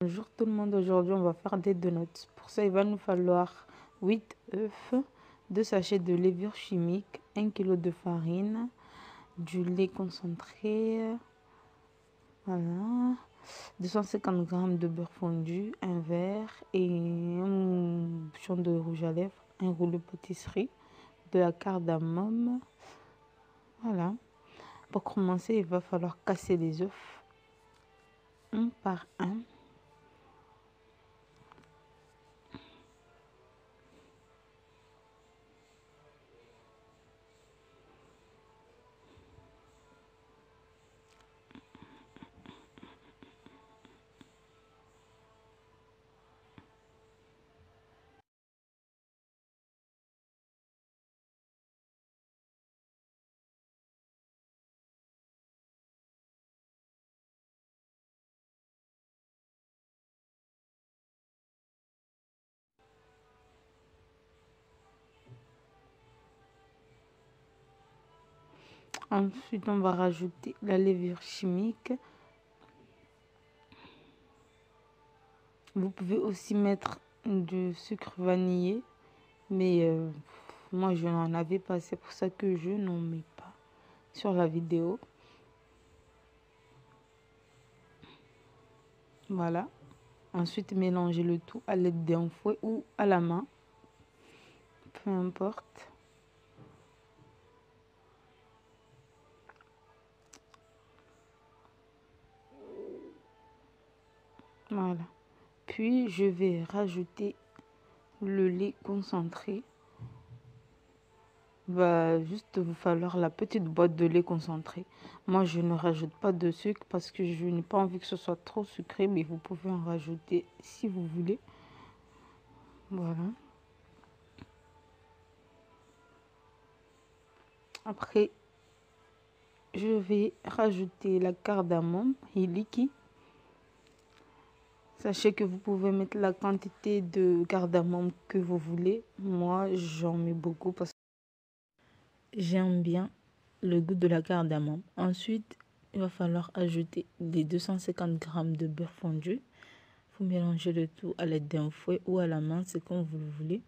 Bonjour tout le monde, aujourd'hui on va faire des donuts. Pour ça il va nous falloir 8 œufs, 2 sachets de levure chimique, 1 kg de farine, du lait concentré, voilà, 250 g de beurre fondu, un verre et un bouchon de rouge à lèvres, un rouleau pâtisserie, de la cardamome. Voilà. Pour commencer, il va falloir casser les œufs un par un. Ensuite, on va rajouter la levure chimique. Vous pouvez aussi mettre du sucre vanillé, mais moi je n'en avais pas, c'est pour ça que je n'en mets pas sur la vidéo. Voilà. Ensuite, mélangez le tout à l'aide d'un fouet ou à la main, peu importe. Voilà. Puis, je vais rajouter le lait concentré. Va juste vous falloir la petite boîte de lait concentré. Moi, je ne rajoute pas de sucre parce que je n'ai pas envie que ce soit trop sucré, mais vous pouvez en rajouter si vous voulez. Voilà. Après, je vais rajouter la cardamome hiliki. Sachez que vous pouvez mettre la quantité de cardamome que vous voulez. Moi, j'en mets beaucoup parce que j'aime bien le goût de la cardamome. Ensuite, il va falloir ajouter les 250 g de beurre fondu. Vous mélangez le tout à l'aide d'un fouet ou à la main, c'est comme vous le voulez.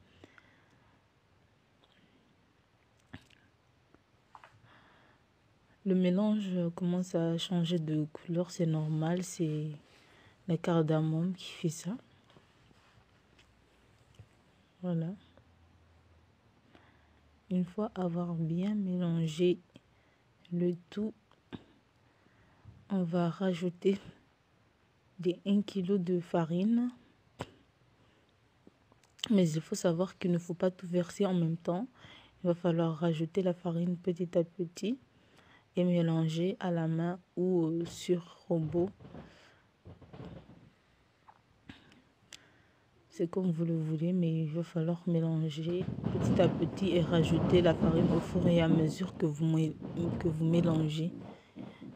Le mélange commence à changer de couleur, c'est normal, c'est la cardamome qui fait ça. Voilà. Une fois avoir bien mélangé le tout, on va rajouter les 1 kg de farine. Mais il faut savoir qu'il ne faut pas tout verser en même temps. Il va falloir rajouter la farine petit à petit et mélanger à la main ou sur robot. C'est comme vous le voulez, mais il va falloir mélanger petit à petit et rajouter la farine au fur et à mesure que vous mélangez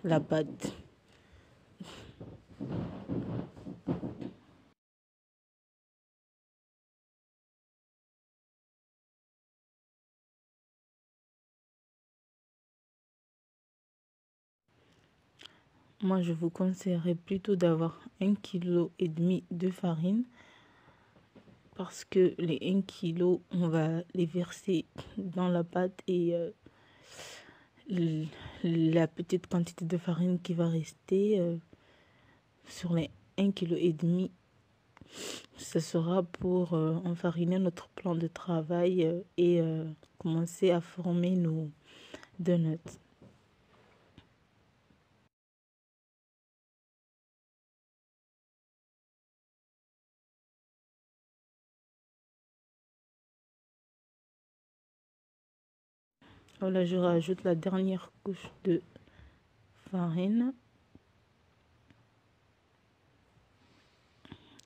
la pâte. Moi, je vous conseillerais plutôt d'avoir 1,5 kg de farine parce que les 1 kg, on va les verser dans la pâte et la petite quantité de farine qui va rester sur les 1,5 kg, ce sera pour enfariner notre plan de travail et commencer à former nos donuts. Voilà, je rajoute la dernière couche de farine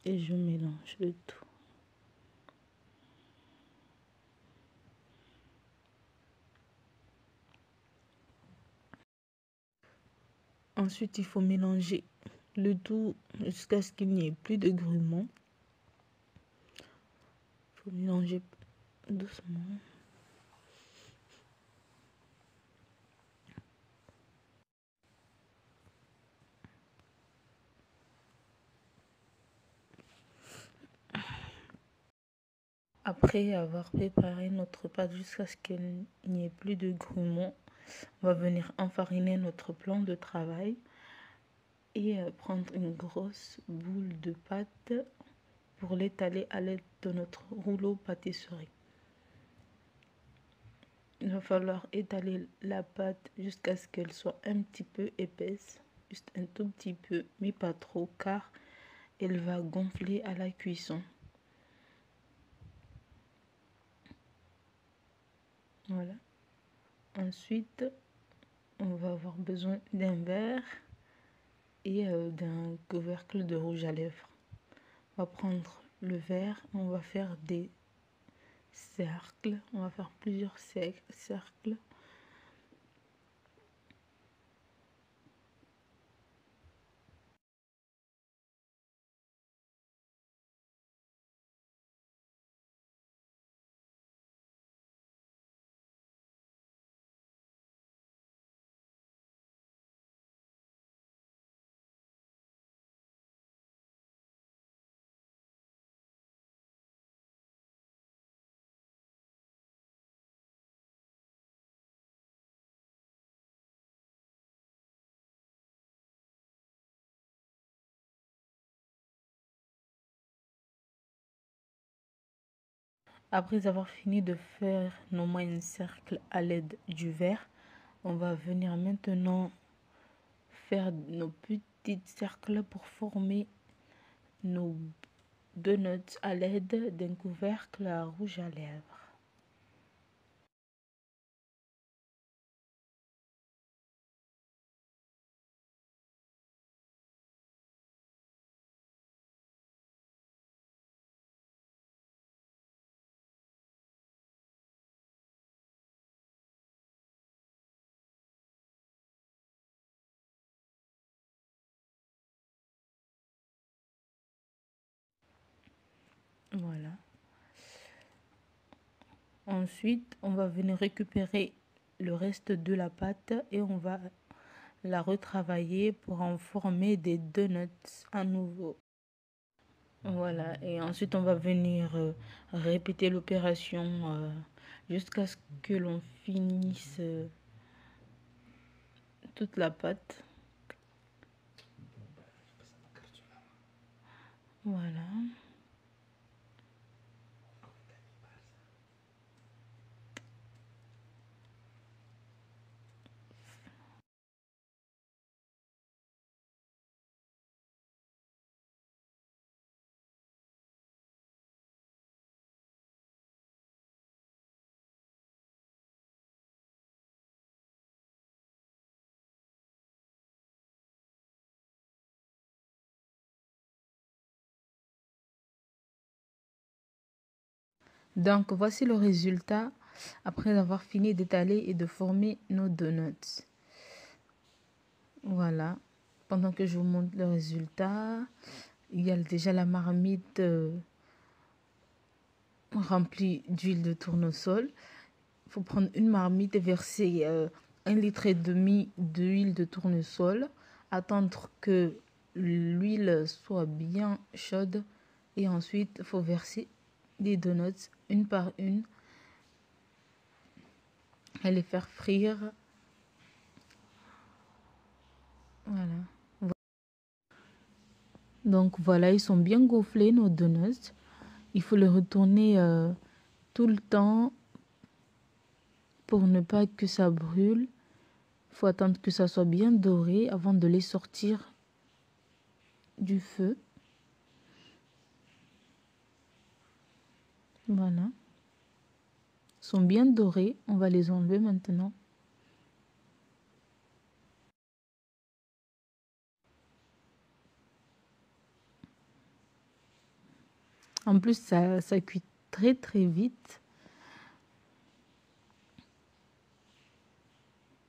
et je mélange le tout. Ensuite, il faut mélanger le tout jusqu'à ce qu'il n'y ait plus de grumeaux. Il faut mélanger doucement. Après avoir préparé notre pâte jusqu'à ce qu'il n'y ait plus de grumeaux, on va venir enfariner notre plan de travail et prendre une grosse boule de pâte pour l'étaler à l'aide de notre rouleau pâtisserie. Il va falloir étaler la pâte jusqu'à ce qu'elle soit un petit peu épaisse, juste un tout petit peu, mais pas trop, car elle va gonfler à la cuisson. Voilà. Ensuite, on va avoir besoin d'un verre et d'un couvercle de rouge à lèvres. On va prendre le verre, on va faire des cercles, on va faire plusieurs cercles. Après avoir fini de faire nos moyens cercles à l'aide du verre, on va venir maintenant faire nos petits cercles pour former nos donuts à l'aide d'un couvercle à rouge à lèvres. Voilà. Ensuite, on va venir récupérer le reste de la pâte et on va la retravailler pour en former des donuts à nouveau. Voilà, et ensuite on va venir répéter l'opération jusqu'à ce que l'on finisse toute la pâte. Voilà. Donc voici le résultat après avoir fini d'étaler et de former nos donuts. Voilà. Pendant que je vous montre le résultat, il y a déjà la marmite remplie d'huile de tournesol. Il faut prendre une marmite et verser 1,5 litre d'huile de tournesol. Attendre que l'huile soit bien chaude. Et ensuite, il faut verser les donuts une par une et les faire frire. Voilà. Donc voilà, ils sont bien gonflés nos donuts. Il faut les retourner tout le temps pour ne pas que ça brûle. Il faut attendre que ça soit bien doré avant de les sortir du feu. Voilà. Ils sont bien dorés. On va les enlever maintenant. En plus, ça cuit très très vite.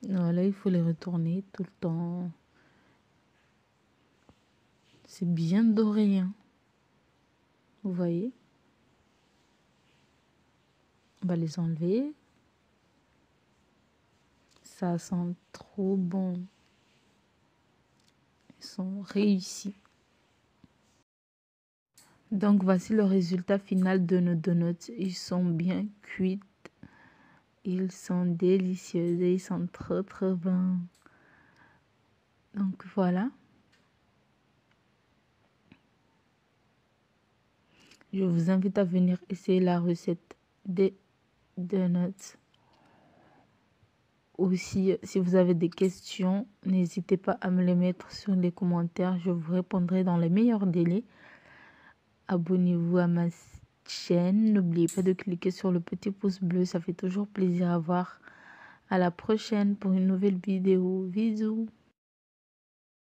Voilà, il faut les retourner tout le temps. C'est bien doré, hein. Vous voyez? On va les enlever. Ça sent trop bon. Ils sont réussis. Donc voici le résultat final de nos donuts. Ils sont bien cuits. Ils sont délicieux et ils sont trop bons. Donc voilà. Je vous invite à venir essayer la recette des donuts. Aussi, si vous avez des questions, n'hésitez pas à me les mettre sur les commentaires. Je vous répondrai dans les meilleurs délais. Abonnez-vous à ma chaîne. N'oubliez pas de cliquer sur le petit pouce bleu. Ça fait toujours plaisir à voir. À la prochaine pour une nouvelle vidéo. Bisous.